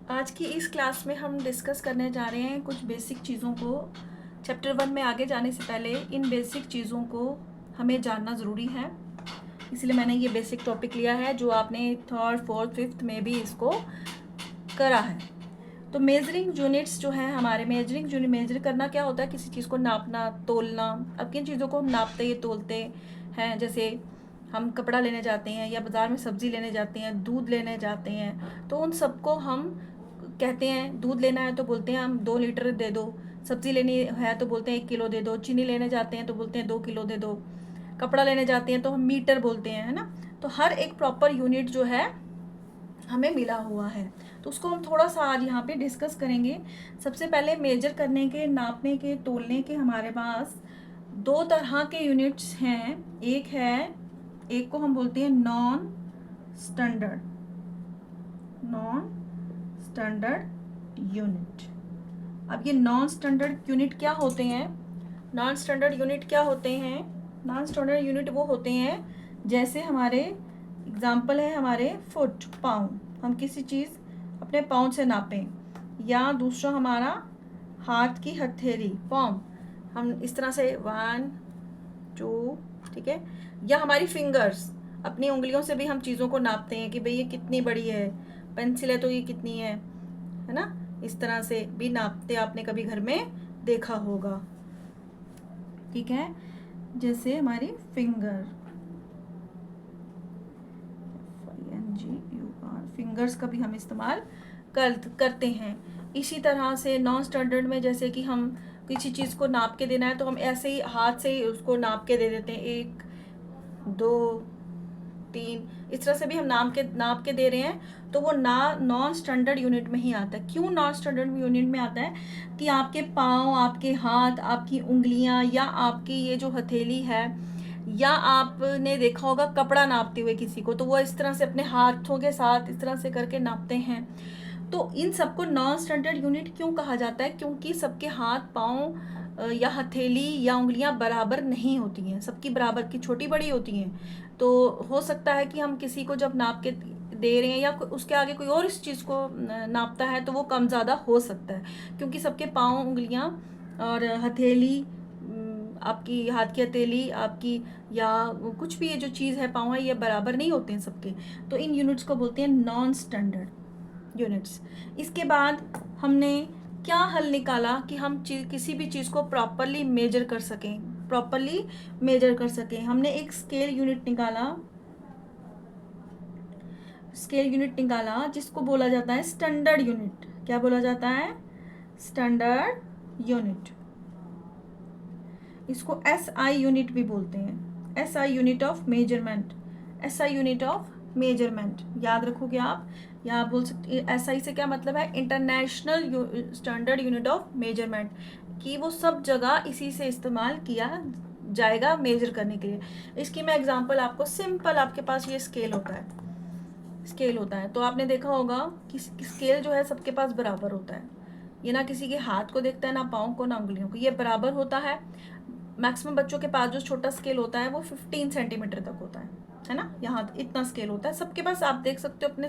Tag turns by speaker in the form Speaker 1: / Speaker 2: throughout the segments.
Speaker 1: आज की इस क्लास में हम डिस्कस करने जा रहे हैं कुछ बेसिक चीज़ों को। चैप्टर 1 में आगे जाने से पहले इन बेसिक चीज़ों को हमें जानना ज़रूरी है, इसलिए मैंने ये बेसिक टॉपिक लिया है जो आपने 3rd 4th 5th में भी इसको करा है। तो मेजरिंग यूनिट्स जो है हमारे, मेजरिंग यूनिट, मेजर करना क्या होता है? किसी चीज़ को नापना, तोलना। अब किन चीज़ों को हम नापते या तोलते हैं? जैसे हम कपड़ा लेने जाते हैं या बाज़ार में सब्ज़ी लेने जाते हैं, दूध लेने जाते हैं, तो उन सबको हम कहते हैं, दूध लेना है तो बोलते हैं हम 2 लीटर दे दो, सब्ज़ी लेनी है तो बोलते हैं 1 किलो दे दो, चीनी लेने जाते हैं तो बोलते हैं 2 किलो दे दो, कपड़ा लेने जाते हैं तो हम मीटर बोलते हैं, है ना। तो हर एक प्रॉपर यूनिट जो है हमें मिला हुआ है, तो उसको हम थोड़ा सा आज यहाँ पे डिस्कस करेंगे। सबसे पहले मेजर करने के, नापने के, तोलने के हमारे पास 2 तरह के यूनिट्स हैं। एक को हम बोलते हैं नॉन स्टैंडर्ड यूनिट। अब ये नॉन स्टैंडर्ड यूनिट क्या होते हैं? नॉन स्टैंडर्ड यूनिट वो होते हैं जैसे हमारे एग्जाम्पल है हमारे फुट, पाउंड। हम किसी चीज़ अपने पाउंड से नापें, या दूसरा हमारा हाथ की हथेली, पॉम, हम इस तरह से 1 2, ठीक है। या हमारी फिंगर्स, अपनी उंगलियों से भी हम चीज़ों को नापते हैं कि भाई ये कितनी बड़ी है, पेंसिल है तो ये कितनी है ना। इस तरह से भी नापते आपने कभी घर में देखा होगा, ठीक है। जैसे हमारी फिंगर, फिंगर्स का भी हम इस्तेमाल करते हैं। इसी तरह से नॉन स्टैंडर्ड में जैसे कि हम किसी चीज़ को नाप के देना है तो हम ऐसे ही हाथ से ही उसको नाप के दे देते हैं, 1 2 3, इस तरह से भी हम नाप के दे रहे हैं, तो वो नॉन स्टैंडर्ड यूनिट में ही आता है। क्यों नॉन स्टैंडर्ड यूनिट में आता है? कि आपके पाँव, आपके हाथ, आपकी उंगलियां, या आपकी ये जो हथेली है, या आपने देखा होगा कपड़ा नापते हुए किसी को, तो वो इस तरह से अपने हाथों के साथ इस तरह से करके नापते हैं। तो इन सबको नॉन स्टैंडर्ड यूनिट क्यों कहा जाता है? क्योंकि सबके हाथ, पाँव या हथेली या उंगलियां बराबर नहीं होती हैं, सबकी बराबर की छोटी बड़ी होती हैं। तो हो सकता है कि हम किसी को जब नाप के दे रहे हैं या उसके आगे कोई और इस चीज़ को नापता है तो वो कम ज़्यादा हो सकता है, क्योंकि सबके पाँव, उंगलियां और हथेली, आपकी हाथ की हथेली आपकी, या कुछ भी ये जो चीज़ है, पाँव है, ये बराबर नहीं होते हैं सबके। तो इन यूनिट्स को बोलते हैं नॉन स्टैंडर्ड यूनिट्स। इसके बाद हमने क्या हल निकाला कि हम किसी भी चीज़ को प्रॉपरली मेजर कर सकें। हमने एक स्केल यूनिट निकाला जिसको बोला जाता है स्टैंडर्ड यूनिट। क्या बोला जाता है? Standard unit. इसको SI यूनिट भी बोलते हैं, SI यूनिट ऑफ मेजरमेंट। याद रखोगे आप, या आप बोल सकते SI से क्या मतलब है? International standard unit of measurement, कि वो सब जगह इसी से इस्तेमाल किया जाएगा मेजर करने के लिए। इसकी मैं एग्जांपल आपको, सिंपल, आपके पास ये स्केल होता है तो आपने देखा होगा कि स्केल जो है सबके पास बराबर होता है। ये ना किसी के हाथ को देखता है, ना पाँव को, ना उंगलियों को, ये बराबर होता है। मैक्सिमम बच्चों के पास जो छोटा स्केल होता है वो 15 सेंटीमीटर तक होता है ना। यहाँ इतना स्केल होता है सबके पास। आप देख सकते हो अपने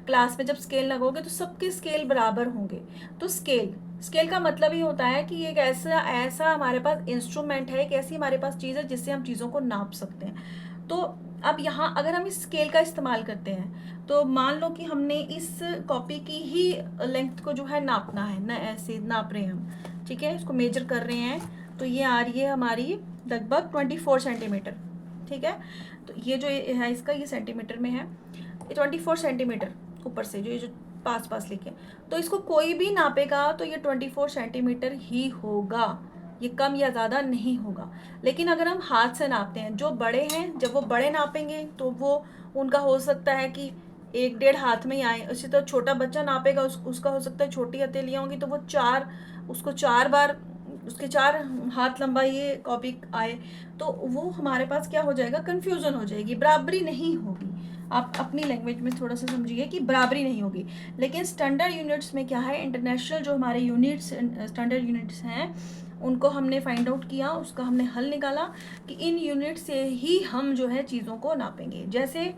Speaker 1: क्लास में जब स्केल लगोगे तो सबके स्केल बराबर होंगे। तो स्केल का मतलब ये होता है कि एक ऐसा हमारे पास इंस्ट्रूमेंट है, एक ऐसी हमारे पास चीज़ है जिससे हम चीज़ों को नाप सकते हैं। तो अब यहाँ अगर हम इस स्केल का इस्तेमाल करते हैं तो मान लो कि हमने इस कॉपी की ही लेंथ को जो है नापना है ना, ऐसे नाप रहे हैं हम, ठीक है, इसको मेजर कर रहे हैं। तो ये आ रही है हमारी लगभग 24 सेंटीमीटर, ठीक है। तो ये जो है इसका, ये सेंटीमीटर में है, ये 24 सेंटीमीटर ऊपर से जो पास लिखे, तो इसको कोई भी नापेगा तो ये 24 सेंटीमीटर ही होगा, ये कम या ज़्यादा नहीं होगा। लेकिन अगर हम हाथ से नापते हैं, जो बड़े हैं, जब वो बड़े नापेंगे तो वो उनका हो सकता है कि 1-1.5 हाथ में ही आए। उसी तो छोटा बच्चा नापेगा, उसका हो सकता है छोटी हथेलियाँ होंगी तो वो उसको 4 बार, उसके 4 हाथ लंबा ये कॉपी आए, तो वो हमारे पास क्या हो जाएगा? कन्फ्यूज़न हो जाएगी, बराबरी नहीं होगी। आप अपनी लैंग्वेज में थोड़ा सा समझिए कि बराबरी नहीं होगी। लेकिन स्टैंडर्ड यूनिट्स में क्या है? इंटरनेशनल जो हमारे यूनिट्स, स्टैंडर्ड यूनिट्स हैं, उनको हमने फाइंड आउट किया, उसका हमने हल निकाला कि इन यूनिट से ही हम जो है चीज़ों को नापेंगे। जैसे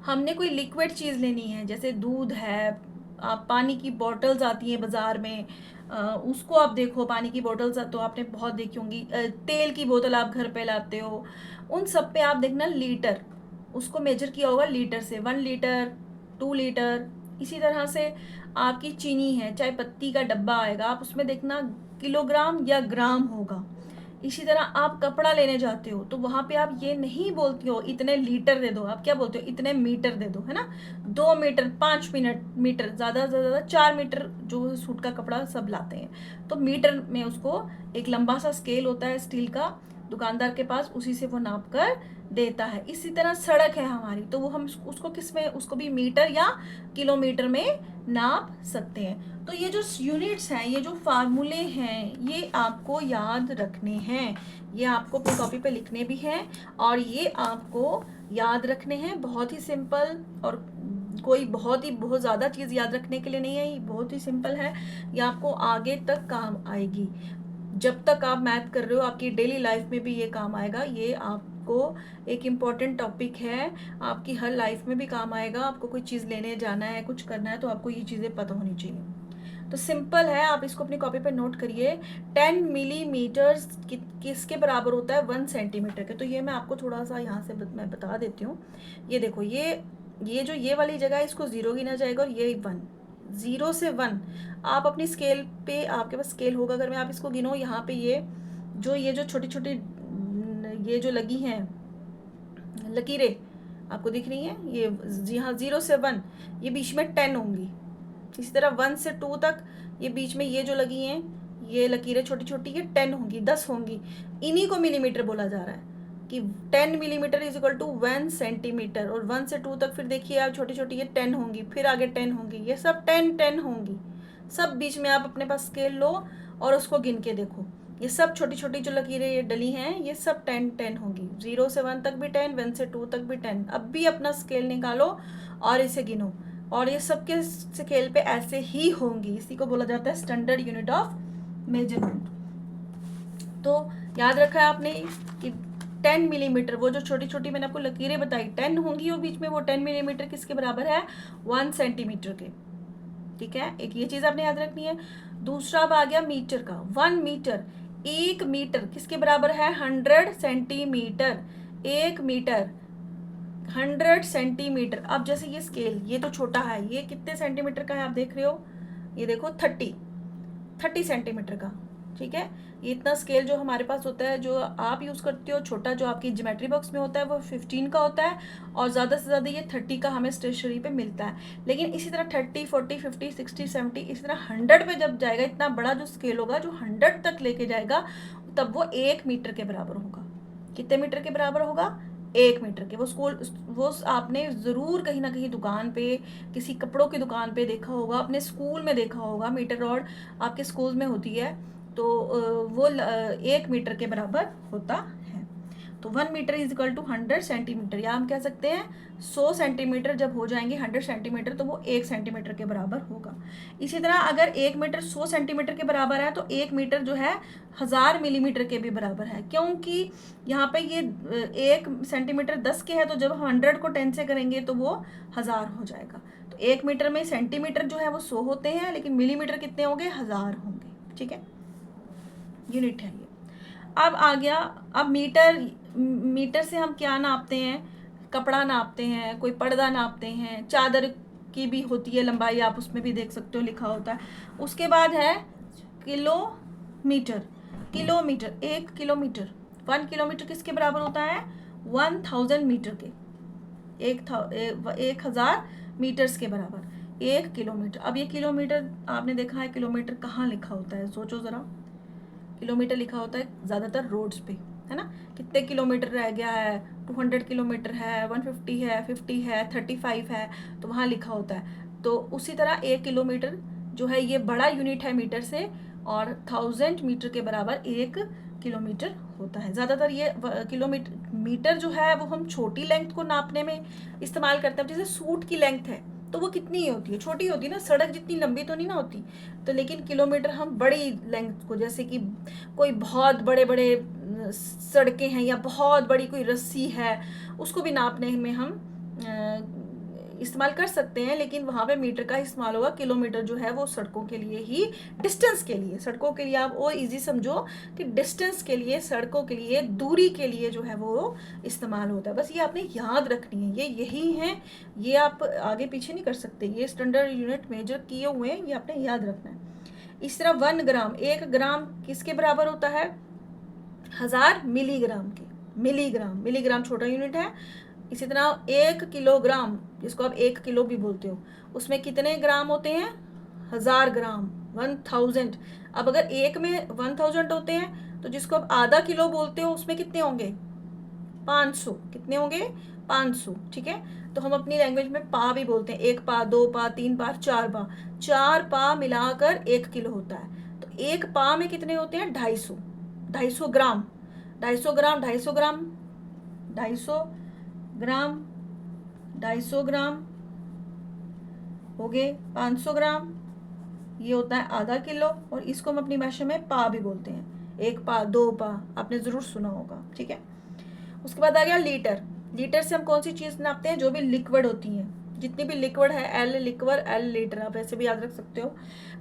Speaker 1: हमने कोई लिक्विड चीज़ लेनी है, जैसे दूध है, आप पानी की बॉटल्स आती हैं बाज़ार में, उसको आप देखो, पानी की बॉटल्स तो आपने बहुत देखी होंगी, तेल की बोतल आप घर पे लाते हो, उन सब पे आप देखना लीटर, उसको मेजर किया होगा लीटर से, 1 लीटर, 2 लीटर। इसी तरह से आपकी चीनी है, चाय पत्ती का डब्बा आएगा, आप उसमें देखना किलोग्राम या ग्राम होगा। इसी तरह आप कपड़ा लेने जाते हो तो वहाँ पे आप ये नहीं बोलती हो इतने लीटर दे दो, आप क्या बोलते हो, इतने मीटर दे दो, है ना। 2 मीटर, 5 मीटर, ज़्यादा से ज़्यादा 4 मीटर जो सूट का कपड़ा सब लाते हैं, तो मीटर में उसको एक लंबा सा स्केल होता है स्टील का दुकानदार के पास, उसी से वो नाप कर देता है। इसी तरह सड़क है हमारी, तो वो हम उसको किस में, उसको भी मीटर या किलोमीटर में नाप सकते हैं। तो ये जो यूनिट्स हैं, ये जो फार्मूले हैं, ये आपको याद रखने हैं, ये आपको अपनी कॉपी पे लिखने भी हैं और ये आपको याद रखने हैं। बहुत ही सिंपल, और कोई बहुत ज़्यादा चीज़ याद रखने के लिए नहीं है, ये बहुत ही सिंपल है। ये आपको आगे तक काम आएगी, जब तक आप मैथ कर रहे हो आपकी डेली लाइफ में भी ये काम आएगा। ये आपको एक इम्पॉर्टेंट टॉपिक है, आपकी हर लाइफ में भी काम आएगा। आपको कोई चीज़ लेने जाना है, कुछ करना है, तो आपको ये चीज़ें पता होनी चाहिए। तो सिंपल है, आप इसको अपनी कॉपी पर नोट करिए। 10 मिलीमीटर्स किसके बराबर होता है, 1 सेंटीमीटर के। तो ये मैं आपको थोड़ा सा यहाँ से मैं बता देती हूँ। ये देखो, ये जो ये वाली जगह है, इसको 0 गिना जाएगा, और ये 1, 0 से 1 आप अपनी स्केल पे, आपके पास स्केल होगा घर में, आप इसको गिनो। यहाँ पे ये जो छोटी छोटी ये जो लगी हैं लकीरें आपको दिख रही हैं, ये जी हाँ, 0 से 1 ये बीच में 10 होंगी। इसी तरह 1 से 2 तक ये बीच में ये जो लगी हैं ये लकीरें छोटी छोटी, ये 10 होंगी, 10 होंगी। इन्हीं को मिलीमीटर बोला जा रहा है कि 10 millimetre is equal to 1 centimetre. और 1 से 2 तक फिर देखिए आप, छोटी छोटी ये 10 होंगी, फिर आगे 10 होंगी, ये सब 10 होंगी। सब बीच में आप अपने पास स्केल लो और उसको गिन के देखो, ये सब छोटी छोटी जो लकीरें ये डली हैं, ये सब 10 होंगी। 0 से 1 तक भी 10, 1 से 2 तक भी 10। अब भी अपना स्केल निकालो और इसे गिनो, और ये सबके स्केल पे ऐसे ही होंगी। इसी को बोला जाता है स्टैंडर्ड यूनिट ऑफ मेजरमेंट। तो याद रखा है आपने कि 10 मिलीमीटर, वो जो छोटी छोटी मैंने आपको लकीरें बताई 10 होंगी, और बीच में वो 10 मिलीमीटर किसके बराबर है, 1 सेंटीमीटर के। ठीक है, एक ये चीज आपने याद रखनी है। दूसरा अब आ गया मीटर का। 1 मीटर, 1 मीटर किसके बराबर है, 100 सेंटीमीटर। 1 metre 100 centimetre. अब जैसे ये स्केल, ये तो छोटा है, ये कितने सेंटीमीटर का है आप देख रहे हो, ये देखो 30 सेंटीमीटर का। ठीक है, ये इतना स्केल जो हमारे पास होता है, जो आप यूज़ करते हो, छोटा जो आपकी ज्योमेट्री बॉक्स में होता है, वो 15 का होता है, और ज़्यादा से ज़्यादा ये 30 का हमें स्टेशनरी पे मिलता है। लेकिन इसी तरह 30, 40, 50, 60, 70, इसी तरह 100 पे जब जाएगा, इतना बड़ा जो स्केल होगा, जो 100 तक लेके जाएगा, तब वो 1 मीटर के बराबर होगा। कितने मीटर के बराबर होगा, 1 मीटर के। वो आपने ज़रूर कहीं ना कहीं दुकान पे, किसी कपड़ों की दुकान पे देखा होगा, अपने स्कूल में देखा होगा, मीटर रॉड आपके स्कूल में होती है, तो वो 1 मीटर के बराबर होता है। तो 1 metre is equal to 100 centimetre, या हम कह सकते हैं 100 सेंटीमीटर जब हो जाएंगे 100 सेंटीमीटर, तो वो 1 सेंटीमीटर के बराबर होगा। इसी तरह अगर 1 मीटर 100 सेंटीमीटर के बराबर है, तो 1 मीटर जो है 1000 मिलीमीटर के भी बराबर है, क्योंकि यहाँ पे ये 1 सेंटीमीटर 10 के है, तो जब हम 100 को 10 से करेंगे तो वो 1000 हो जाएगा। तो 1 मीटर में सेंटीमीटर जो है वो 100 होते हैं, लेकिन मिलीमीटर कितने होंगे, 1000 होंगे। ठीक है, यूनिट है ये। अब आ गया, अब मीटर से हम क्या नापते हैं, कपड़ा नापते हैं, कोई पर्दा नापते हैं, चादर की भी होती है लंबाई, आप उसमें भी देख सकते हो लिखा होता है। उसके बाद है किलोमीटर। 1 किलोमीटर, 1 किलोमीटर किसके बराबर होता है, 1000 मीटर के, 1000 मीटर्स के बराबर 1 किलोमीटर। अब ये किलोमीटर आपने देखा है, किलोमीटर कहाँ लिखा होता है, सोचो ज़रा। किलोमीटर लिखा होता है ज़्यादातर रोड्स पे, है ना, कितने किलोमीटर रह गया है, 200 किलोमीटर है, 150 है, 50 है, 35 है, तो वहाँ लिखा होता है। तो उसी तरह 1 किलोमीटर जो है ये बड़ा यूनिट है मीटर से, और 1000 मीटर के बराबर 1 किलोमीटर होता है। ज़्यादातर ये मीटर जो है वो हम छोटी लेंथ को नापने में इस्तेमाल करते हैं। जैसे सूट की लेंथ है तो वो कितनी होती है, छोटी होती है ना, सड़क जितनी लंबी तो नहीं ना होती। तो लेकिन किलोमीटर हम बड़ी लेंथ को, जैसे कि कोई बहुत बड़े बड़े सड़कें हैं, या बहुत बड़ी कोई रस्सी है, उसको भी नापने में हम इस्तेमाल कर सकते हैं, लेकिन वहाँ पे मीटर का इस्तेमाल होगा। किलोमीटर जो है वो सड़कों के लिए ही, डिस्टेंस के लिए, सड़कों के लिए आप वो इजी समझो कि डिस्टेंस के लिए, सड़कों के लिए, दूरी के लिए जो है वो इस्तेमाल होता है। बस ये आपने याद रखनी है, ये यही है, ये आप आगे पीछे नहीं कर सकते, ये स्टैंडर्ड यूनिट मेजर किए हुए हैं, ये आपने याद रखना है। इस तरह 1 ग्राम, 1 ग्राम किसके बराबर होता है? 1000 मिलीग्राम के। मिलीग्राम, मिलीग्राम छोटा यूनिट है। इसी तरह 1 किलोग्राम, जिसको आप 1 किलो भी बोलते हो, उसमें कितने ग्राम होते हैं? 1000 ग्राम, 1000। अब अगर एक में 1000 होते हैं, तो जिसको आप आधा किलो बोलते हो उसमें कितने होंगे? 500। कितने होंगे? 500। ठीक है, तो हम अपनी लैंग्वेज में पा भी बोलते हैं, 1 पा, 2 पा, 3 पा, 4 पा। 4 पा मिलाकर 1 किलो होता है। तो 1 पा में कितने होते हैं? 250। 250 ग्राम, 250 ग्राम, 250 ग्राम, 250 ग्राम, 250 ग्राम हो गए 500 ग्राम। ये होता है आधा किलो, और इसको हम अपनी भाषा में पा भी बोलते हैं। 1 पा, 2 पा, आपने ज़रूर सुना होगा। ठीक है, उसके बाद आ गया लीटर। लीटर से हम कौन सी चीज़ नापते हैं? जो भी लिक्विड होती हैं, जितनी भी लिक्विड है, एल लिक्विड, एल लीटर, आप ऐसे भी याद रख सकते हो।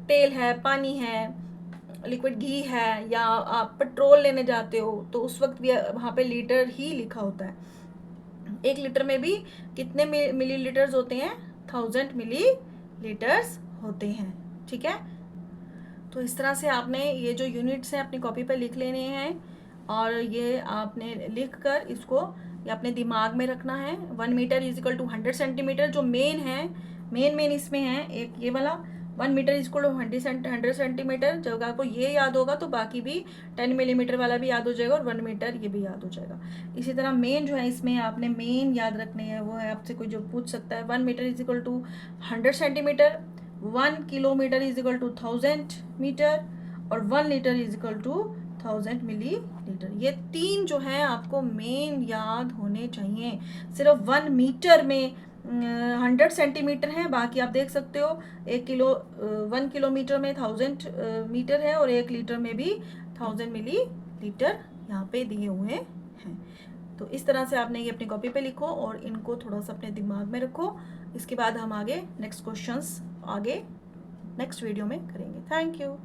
Speaker 1: तेल है, पानी है, लिक्विड घी है, या आप पेट्रोल लेने जाते हो तो उस वक्त भी वहाँ पे लीटर ही लिखा होता है। 1 लीटर में भी कितने मिलीलीटर्स होते हैं? 1000 मिलीलीटर्स होते हैं। ठीक है, तो इस तरह से आपने ये जो यूनिट्स हैं अपनी कॉपी पर लिख लेने हैं, और ये आपने लिख कर इसको ये अपने दिमाग में रखना है। 1 metre is equal to 100 centimetre, जो मेन है, मेन इसमें है एक ये वाला 1 metre is equal to 100 centimetre. जब आपको ये याद होगा तो बाकी भी 10 मिलीमीटर वाला भी याद हो जाएगा, और 1 मीटर ये भी याद हो जाएगा। इसी तरह मेन जो है, इसमें आपने मेन याद रखने हैं, वो है आपसे कोई जो पूछ सकता है, 1 metre is equal to 100 centimetre, 1 kilometre is equal to 1000 metre, और 1 litre is equal to 1000 millilitre. ये 3 जो है आपको मेन याद होने चाहिए। सिर्फ 1 मीटर में 100 सेंटीमीटर है, बाकी आप देख सकते हो 1 किलोमीटर में 1000 मीटर है, और 1 लीटर में भी 1000 मिलीलीटर यहाँ पे दिए हुए हैं। तो इस तरह से आपने ये अपनी कॉपी पे लिखो और इनको थोड़ा सा अपने दिमाग में रखो। इसके बाद हम आगे नेक्स्ट क्वेश्चंस आगे नेक्स्ट वीडियो में करेंगे। Thank you.